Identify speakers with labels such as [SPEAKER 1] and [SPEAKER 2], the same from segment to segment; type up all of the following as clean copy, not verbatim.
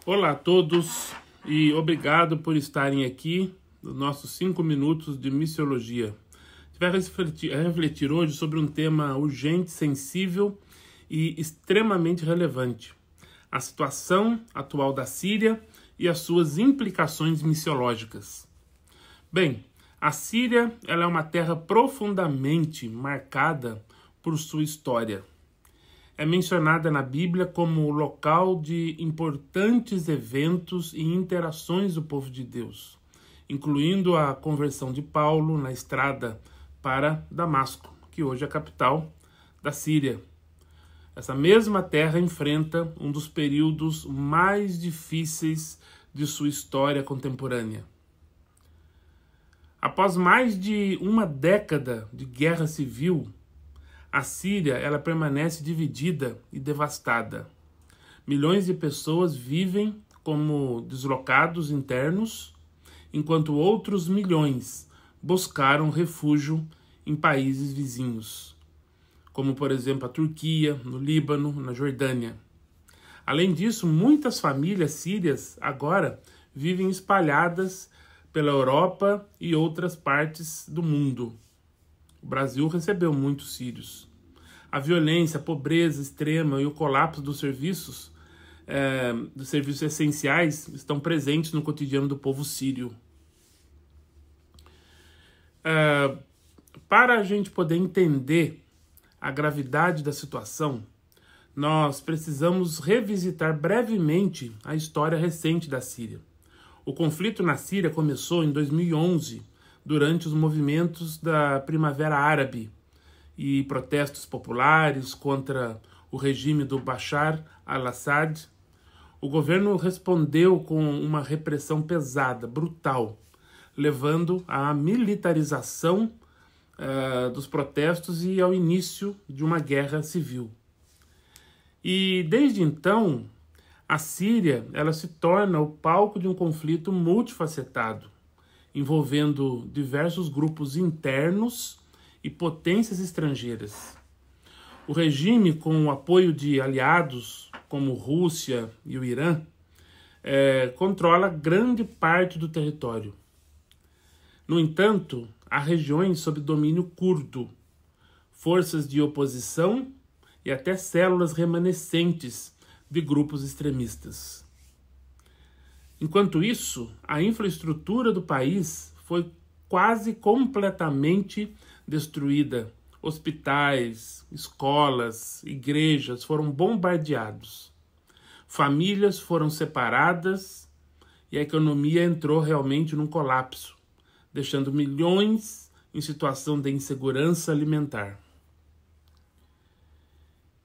[SPEAKER 1] Olá a todos e obrigado por estarem aqui nos nossos 5 minutos de missiologia. A gente vai refletir hoje sobre um tema urgente, sensível e extremamente relevante: a situação atual da Síria e as suas implicações missiológicas. Bem, a Síria ela é uma terra profundamente marcada por sua história. É mencionada na Bíblia como local de importantes eventos e interações do povo de Deus, incluindo a conversão de Paulo na estrada para Damasco, que hoje é a capital da Síria. Essa mesma terra enfrenta um dos períodos mais difíceis de sua história contemporânea. Após mais de uma década de guerra civil, a Síria ela permanece dividida e devastada. Milhões de pessoas vivem como deslocados internos, enquanto outros milhões buscaram refúgio em países vizinhos, como por exemplo a Turquia, no Líbano, na Jordânia. Além disso, muitas famílias sírias agora vivem espalhadas pela Europa e outras partes do mundo. O Brasil recebeu muitos sírios. A violência, a pobreza extrema e o colapso dos serviços essenciais estão presentes no cotidiano do povo sírio. Para a gente poder entender a gravidade da situação, nós precisamos revisitar brevemente a história recente da Síria. O conflito na Síria começou em 2011, durante os movimentos da Primavera Árabe e protestos populares contra o regime do Bashar al-Assad. O governo respondeu com uma repressão pesada, brutal, levando à militarização dos protestos e ao início de uma guerra civil. E desde então, a Síria ela se torna o palco de um conflito multifacetado, envolvendo diversos grupos internos e potências estrangeiras. O regime, com o apoio de aliados como Rússia e o Irã, controla grande parte do território. No entanto, há regiões sob domínio curdo, forças de oposição e até células remanescentes de grupos extremistas. Enquanto isso, a infraestrutura do país foi quase completamente destruída. Hospitais, escolas, igrejas foram bombardeados. Famílias foram separadas e a economia entrou realmente num colapso, deixando milhões em situação de insegurança alimentar.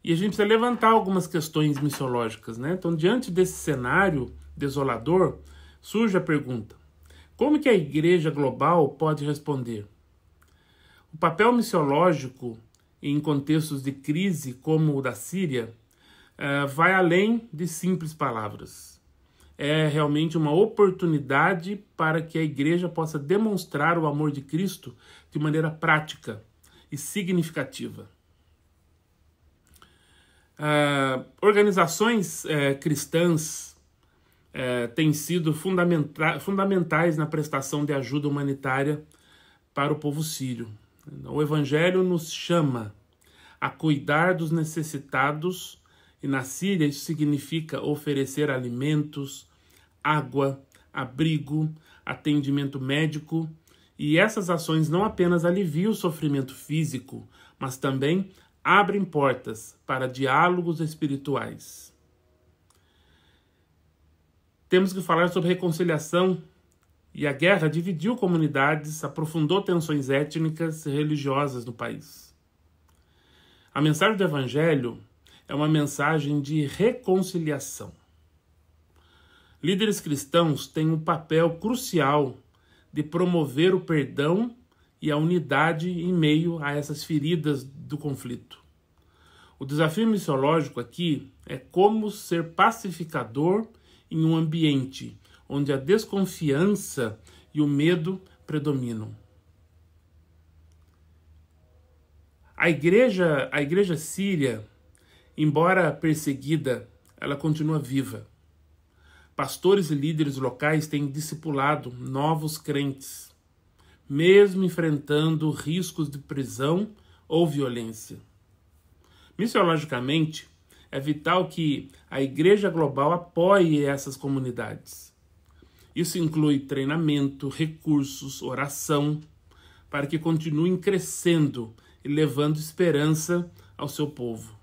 [SPEAKER 1] E a gente precisa levantar algumas questões missiológicas, né? Então, diante desse cenário desolador, surge a pergunta: como que a igreja global pode responder? O papel missiológico em contextos de crise como o da Síria vai além de simples palavras. É realmente uma oportunidade para que a igreja possa demonstrar o amor de Cristo de maneira prática e significativa. Organizações cristãs têm sido fundamentais na prestação de ajuda humanitária para o povo sírio. O Evangelho nos chama a cuidar dos necessitados, e na Síria isso significa oferecer alimentos, água, abrigo, atendimento médico, e essas ações não apenas aliviam o sofrimento físico, mas também abrem portas para diálogos espirituais. Temos que falar sobre reconciliação, e a guerra dividiu comunidades, aprofundou tensões étnicas e religiosas no país. A mensagem do Evangelho é uma mensagem de reconciliação. Líderes cristãos têm um papel crucial de promover o perdão e a unidade em meio a essas feridas do conflito. O desafio missiológico aqui é como ser pacificador em um ambiente onde a desconfiança e o medo predominam. A igreja síria, embora perseguida, ela continua viva. Pastores e líderes locais têm discipulado novos crentes, mesmo enfrentando riscos de prisão ou violência. Missiologicamente, é vital que a Igreja Global apoie essas comunidades. Isso inclui treinamento, recursos, oração, para que continuem crescendo e levando esperança ao seu povo.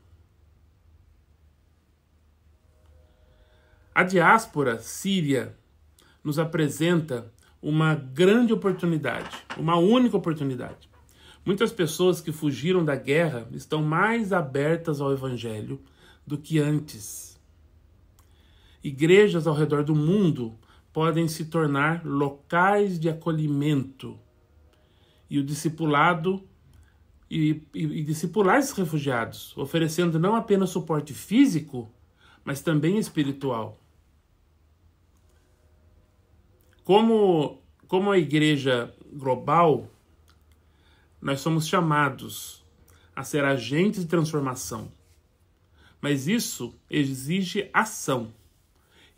[SPEAKER 1] A diáspora síria nos apresenta uma grande oportunidade, uma única oportunidade. Muitas pessoas que fugiram da guerra estão mais abertas ao Evangelho do que antes. Igrejas ao redor do mundo podem se tornar locais de acolhimento e o discipulado e discipular esses refugiados, oferecendo não apenas suporte físico, mas também espiritual. Como a Igreja Global, nós somos chamados a ser agentes de transformação. Mas isso exige ação.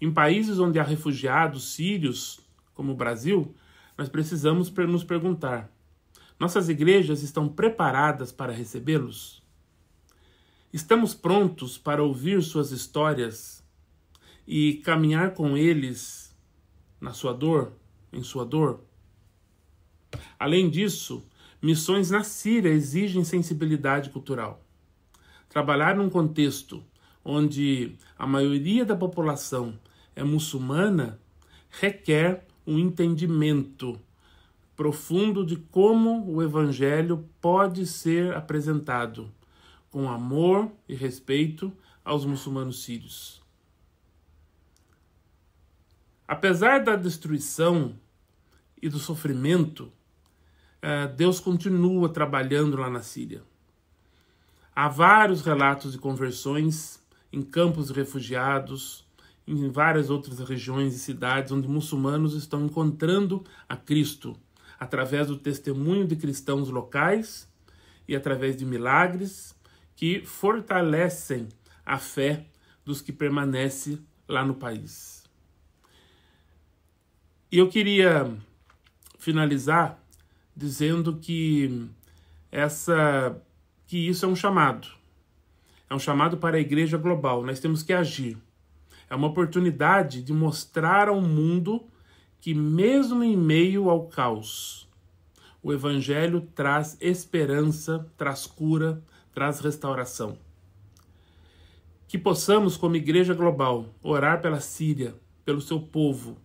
[SPEAKER 1] Em países onde há refugiados sírios, como o Brasil, nós precisamos nos perguntar: nossas igrejas estão preparadas para recebê-los? Estamos prontos para ouvir suas histórias e caminhar com eles na sua dor, em sua dor? Além disso, missões na Síria exigem sensibilidade cultural. Trabalhar num contexto onde a maioria da população é muçulmana requer um entendimento profundo de como o Evangelho pode ser apresentado com amor e respeito aos muçulmanos sírios. Apesar da destruição e do sofrimento, Deus continua trabalhando lá na Síria. Há vários relatos de conversões em campos de refugiados, em várias outras regiões e cidades onde muçulmanos estão encontrando a Cristo através do testemunho de cristãos locais e através de milagres que fortalecem a fé dos que permanecem lá no país. E eu queria finalizar dizendo que isso é um chamado. É um chamado para a Igreja Global. Nós temos que agir. É uma oportunidade de mostrar ao mundo que mesmo em meio ao caos, o Evangelho traz esperança, traz cura, traz restauração. Que possamos, como Igreja Global, orar pela Síria, pelo seu povo.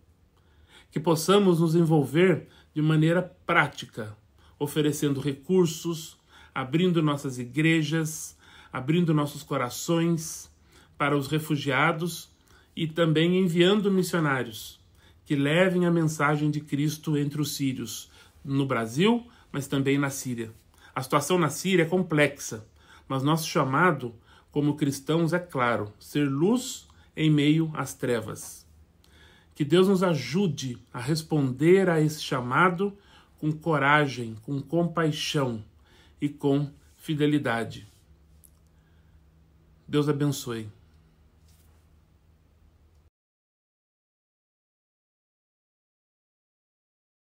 [SPEAKER 1] Que possamos nos envolver de maneira prática, oferecendo recursos, abrindo nossas igrejas, abrindo nossos corações para os refugiados e também enviando missionários que levem a mensagem de Cristo entre os sírios, no Brasil, mas também na Síria. A situação na Síria é complexa, mas nosso chamado como cristãos é claro: ser luz em meio às trevas. Que Deus nos ajude a responder a esse chamado com coragem, com compaixão e com fidelidade. Deus abençoe.